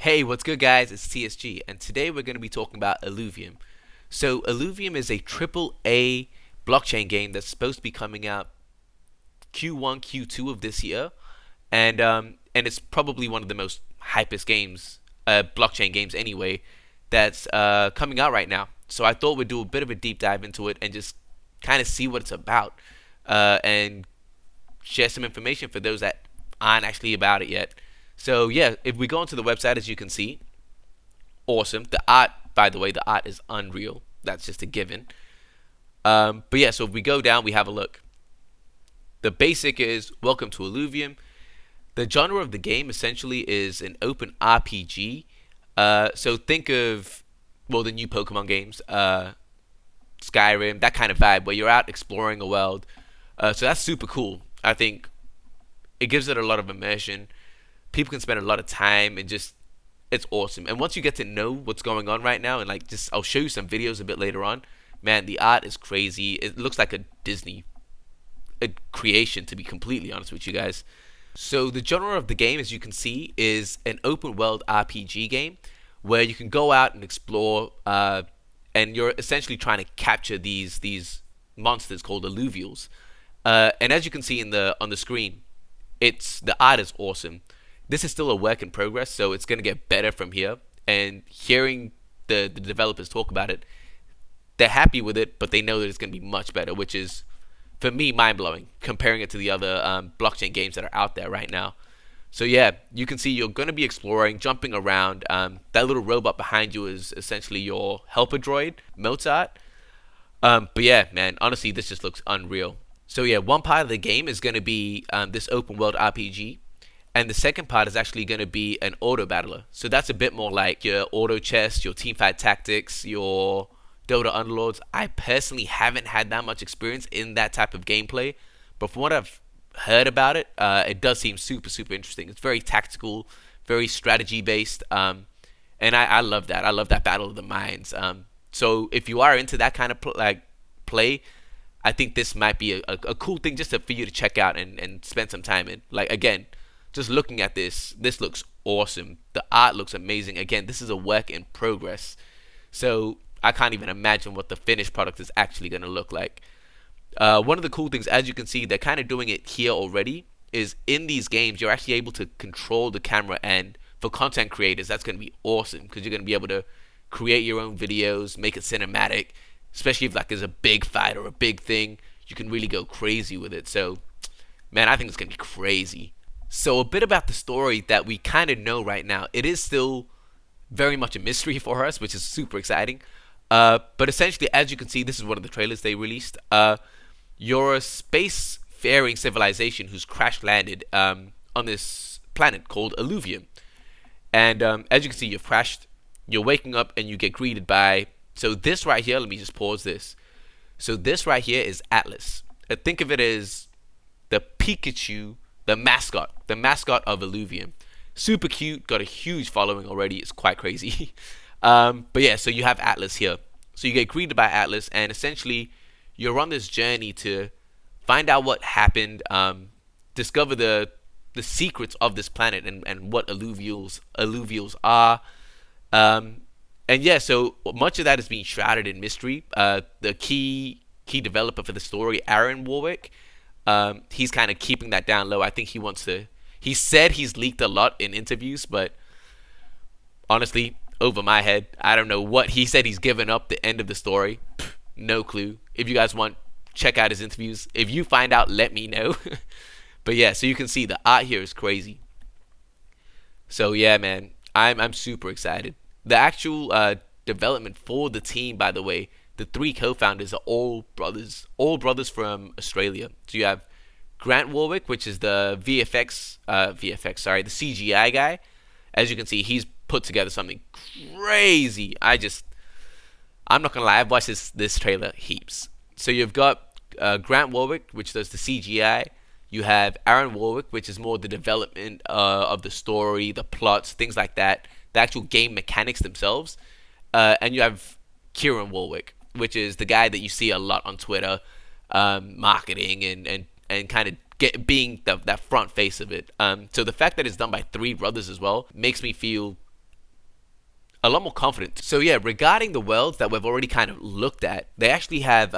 Hey, what's good, guys? It's TSG, and today we're going to be talking about Illuvium. So, Illuvium is a triple A blockchain game that's supposed to be coming out Q1, Q2 of this year, and it's probably one of the most hypest games, blockchain games anyway, that's coming out right now. So, I thought we'd do a bit of a deep dive into it and just kind of see what it's about, and share some information for those that aren't actually about it yet. So yeah, if we go onto the website, as you can see, awesome. The art, by the way, the art is unreal. That's just a given. But yeah, so if we go down, we have a look. The basic is welcome to Illuvium. The genre of the game essentially is an open RPG. So think of the new Pokemon games, Skyrim, that kind of vibe where you're out exploring a world. So that's super cool. I think it gives it a lot of immersion. People can spend a lot of time and just it's awesome. And once you get to know what's going on right now and like just I'll show you some videos a bit later on. Man, the art is crazy. It looks like a Disney creation, to be completely honest with you guys. So the genre of the game, as you can see, is an open world RPG game where you can go out and explore, and you're essentially trying to capture these monsters called alluvials. And as you can see in the on the screen, it's the art is awesome. This is still a work in progress, so it's gonna get better from here. And hearing the developers talk about it, they're happy with it, but they know that it's gonna be much better, which is for me mind blowing. Comparing it to the other blockchain games that are out there right now. So yeah, you can see you're gonna be exploring, jumping around. That little robot behind you is essentially your helper droid, Mozart. But yeah, man, honestly, this just looks unreal. So yeah, one part of the game is going to be this open world RPG, and the second part is actually going to be an auto battler. So that's a bit more like your auto chess, your team fight tactics, your Dota Underlords. I personally haven't had that much experience in that type of gameplay, but from what I've heard about it, it does seem super interesting. It's very tactical, very strategy based, and I love that. I love that battle of the minds. So if you are into that kind of play, I think this might be a cool thing just for you to check out and spend some time in. Like again, just looking at this looks awesome. The art looks amazing. Again, this is a work in progress, so I can't even imagine what the finished product is actually going to look like. One of the cool things, as you can see, they're kind of doing it here already. Is in these games you're actually able to control the camera, and for content creators, that's going to be awesome because you're going to be able to create your own videos, make it cinematic, especially if like there's a big fight or a big thing, you can really go crazy with it. So man, I think it's gonna be crazy. So a bit about the story that we kind of know right now. It is still very much a mystery for us, which is super exciting. But essentially, as you can see, this is one of the trailers they released. You're a space-faring civilization who's crash landed on this planet called Illuvium. And as you can see, you've crashed. You're waking up and you get greeted by. So this right here, let me just pause this. So this right here is Atlas. Think of it as the Pikachu, the mascot of Illuvium. Super cute, got a huge following already. It's quite crazy. But yeah, so you have Atlas here. So you get greeted by Atlas, and essentially you're on this journey to find out what happened, discover the secrets of this planet and what alluvials are. And yeah, so much of that is being shrouded in mystery. The key developer for the story, Aaron Warwick, he's kind of keeping that down low. I think he wants to. He said he's leaked a lot in interviews, but honestly, over my head, I don't know what he said. He's given up the end of the story. Pff, no clue. If you guys want, check out his interviews. If you find out, let me know. But yeah, so you can see the art here is crazy. So yeah, man, I'm super excited. The actual development for the team, by the way, the three co-founders are all brothers from Australia. So you have Grant Warwick, which is the the CGI guy. As you can see, he's put together something crazy. I'm not gonna lie, I've watched this trailer heaps. So you've got Grant Warwick, which does the CGI. You have Aaron Warwick, which is more the development of the story, the plots, things like that, the actual game mechanics themselves. And you have Kieran Warwick, which is the guy that you see a lot on Twitter, marketing and kind of being that front face of it. So the fact that it's done by three brothers as well makes me feel a lot more confident. So yeah, regarding the worlds that we've already kind of looked at, they actually have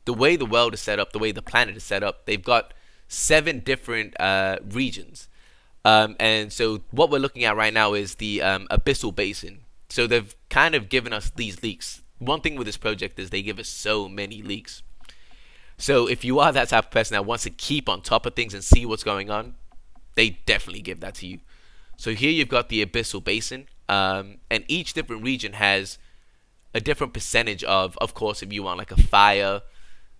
the way the world is set up, the way the planet is set up. They've got 7 different regions, and so what we're looking at right now is the Abyssal Basin. So they've kind of given us these leaks. One thing with this project is they give us so many leaks. So if you are that type of person that wants to keep on top of things and see what's going on, they definitely give that to you. So here you've got the Abyssal Basin, and each different region has a different percentage of course, if you want like a fire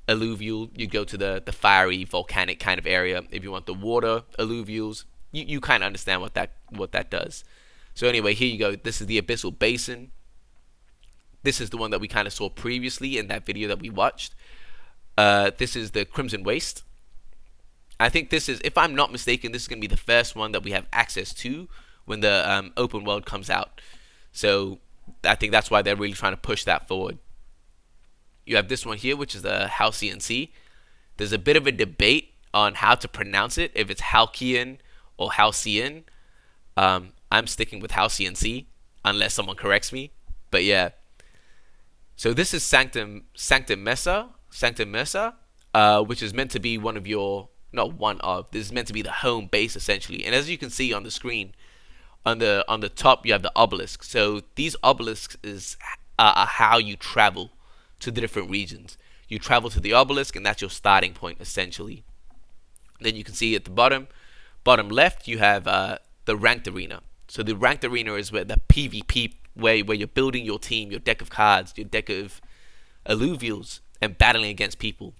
alluvial, you go to the fiery volcanic kind of area. If you want the water alluvials, you kind of understand what that does. So anyway, here you go. This is the Abyssal Basin. This is the one that we kind of saw previously in that video that we watched. This is the Crimson Waste. I think this is, if I'm not mistaken, this is going to be the first one that we have access to when the open world comes out. So I think that's why they're really trying to push that forward. You have this one here, which is the Halcyon Sea. There's a bit of a debate on how to pronounce it, if it's Halcyon or Halcyon. I'm sticking with Halcyon Sea, unless someone corrects me. But yeah. So this is Sanctum Mesa, which is meant to be one of your, not one of, this is meant to be the home base essentially. And as you can see on the screen, on the top you have the obelisk. So these obelisks are how you travel to the different regions. You travel to the obelisk, and that's your starting point essentially. Then you can see at the bottom left, you have the ranked arena. So the ranked arena is where the PvP, where you're building your team, your deck of cards, your deck of alluvials, and battling against people.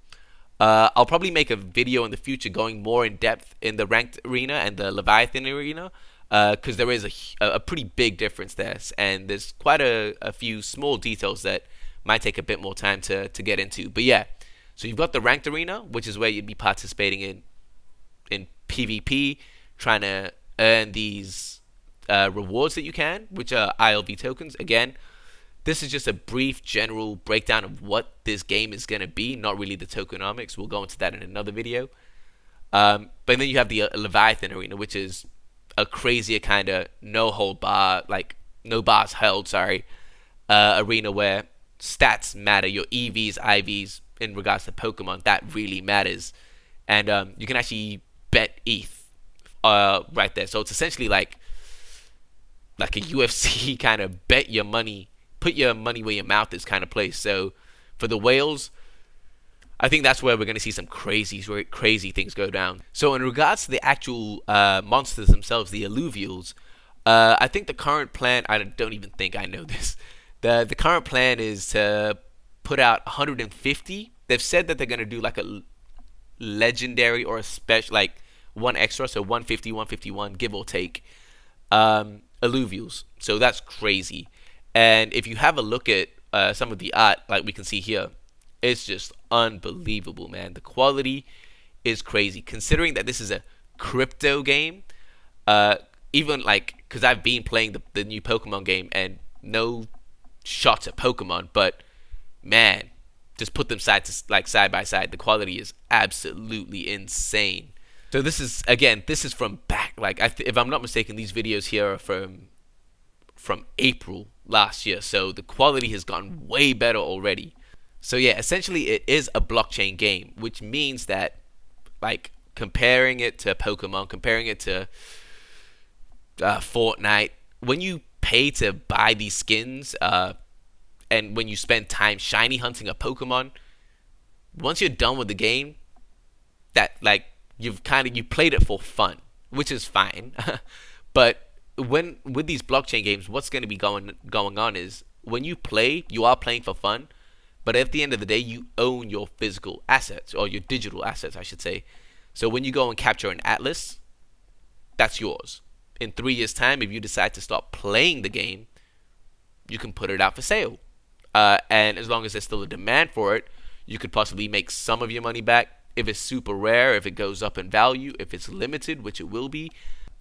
I'll probably make a video in the future going more in depth in the ranked arena and the Leviathan arena, because there is a pretty big difference there, and there's quite a few small details that might take a bit more time to get into. But yeah, so you've got the ranked arena, which is where you'd be participating in PvP, trying to earn these rewards that you can, which are ILV tokens. Again, this is just a brief general breakdown of what this game is going to be, not really the tokenomics. We'll go into that in another video. But then you have the Leviathan Arena, which is a crazier kind of no bars held, arena where stats matter. Your EVs, IVs, in regards to Pokemon, that really matters. And you can actually bet ETH right there. So it's essentially like a UFC kind of bet your money, put your money where your mouth is kind of place. So for the whales, I think that's where we're going to see some crazy things go down. So in regards to the actual monsters themselves, the alluvials, I think the current plan, I don't even think I know this. The current plan is to put out 150. They've said that they're going to do like a legendary or a special, like one extra, so 150, 151, give or take, alluvials. So that's crazy. And if you have a look at some of the art, like we can see here, it's just unbelievable, man. The quality is crazy, considering that this is a crypto game. Even like, because I've been playing the new Pokemon game, and no shots at Pokemon, but man, just put them side by side. The quality is absolutely insane. So this is from back, like if I'm not mistaken, these videos here are from April last year. So the quality has gotten way better already. So yeah, essentially it is a blockchain game, which means that, like, comparing it to Pokemon, comparing it to Fortnite, when you pay to buy these skins, and when you spend time shiny hunting a Pokemon, once you're done with the game, that like you played it for fun, which is fine. But with these blockchain games, what's going to be going on is, when you play, you are playing for fun, but at the end of the day, you own your physical assets, or your digital assets, I should say. So when you go and capture an atlas, that's yours. In 3 years' time, if you decide to stop playing the game, you can put it out for sale. And as long as there's still a demand for it, you could possibly make some of your money back. If it's super rare, if it goes up in value, if it's limited, which it will be,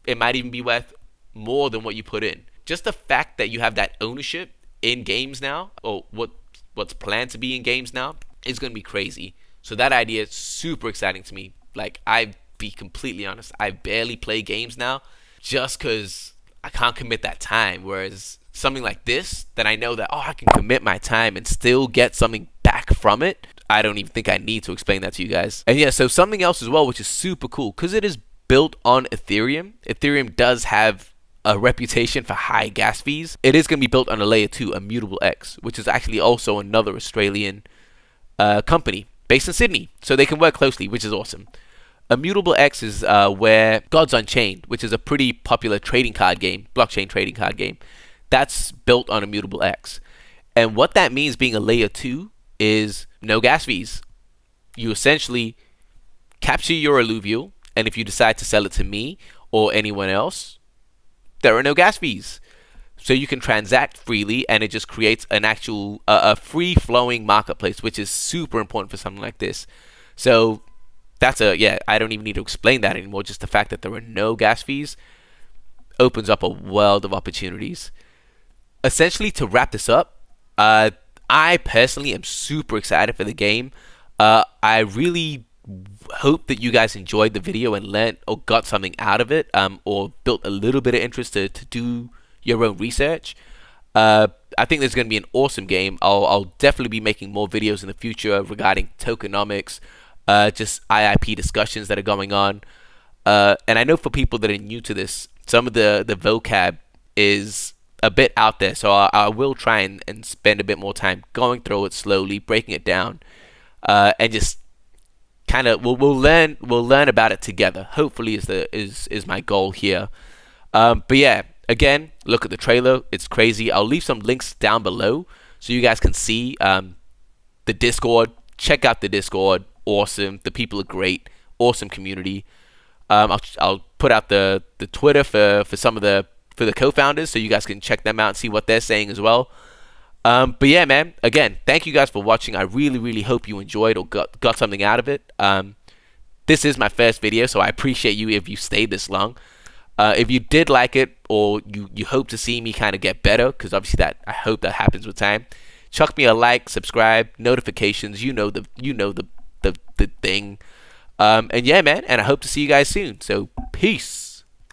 it might even be worth more than what you put in. Just the fact that you have that ownership in games now, or what's planned to be in games now, is going to be crazy. So that idea is super exciting to me. Like, I'll be completely honest, I barely play games now, just because I can't commit that time. Whereas something like this, that I know that, oh, I can commit my time and still get something back from it. I don't even think I need to explain that to you guys. And yeah, so something else as well, which is super cool, because it is built on Ethereum. Ethereum does have a reputation for high gas fees. It is going to be built on a layer 2, Immutable X, which is actually also another Australian company based in Sydney. So they can work closely, which is awesome. Immutable X is where Gods Unchained, which is a pretty popular trading card game, blockchain trading card game, that's built on Immutable X. And what that means being a layer 2 is no gas fees. You essentially capture your Elluvium, and if you decide to sell it to me or anyone else, there are no gas fees. So you can transact freely, and it just creates an actual a free-flowing marketplace, which is super important for something like this. So that's I don't even need to explain that anymore. Just the fact that there are no gas fees opens up a world of opportunities. Essentially, to wrap this up, I personally am super excited for the game. I really hope that you guys enjoyed the video and learned or got something out of it, or built a little bit of interest to do your own research. I think there's going to be an awesome game. I'll definitely be making more videos in the future regarding tokenomics, just IIP discussions that are going on. And I know for people that are new to this, some of the vocab is a bit out there, so I will try and spend a bit more time going through it slowly, breaking it down, and just kind of we'll learn about it together. Hopefully, is my goal here. But yeah, again, look at the trailer. It's crazy. I'll leave some links down below so you guys can see the Discord. Check out the Discord. Awesome. The people are great. Awesome community. I'll put out the Twitter for some of the co-founders, so you guys can check them out and see what they're saying as well. But yeah, man, again, thank you guys for watching. I really hope you enjoyed or got something out of it. This is my first video, so I appreciate you if you stayed this long. If you did like it, or you hope to see me kind of get better, because obviously I hope that happens with time, chuck me a like, subscribe, notifications, you know the thing. And yeah, man, and I hope to see you guys soon. So peace.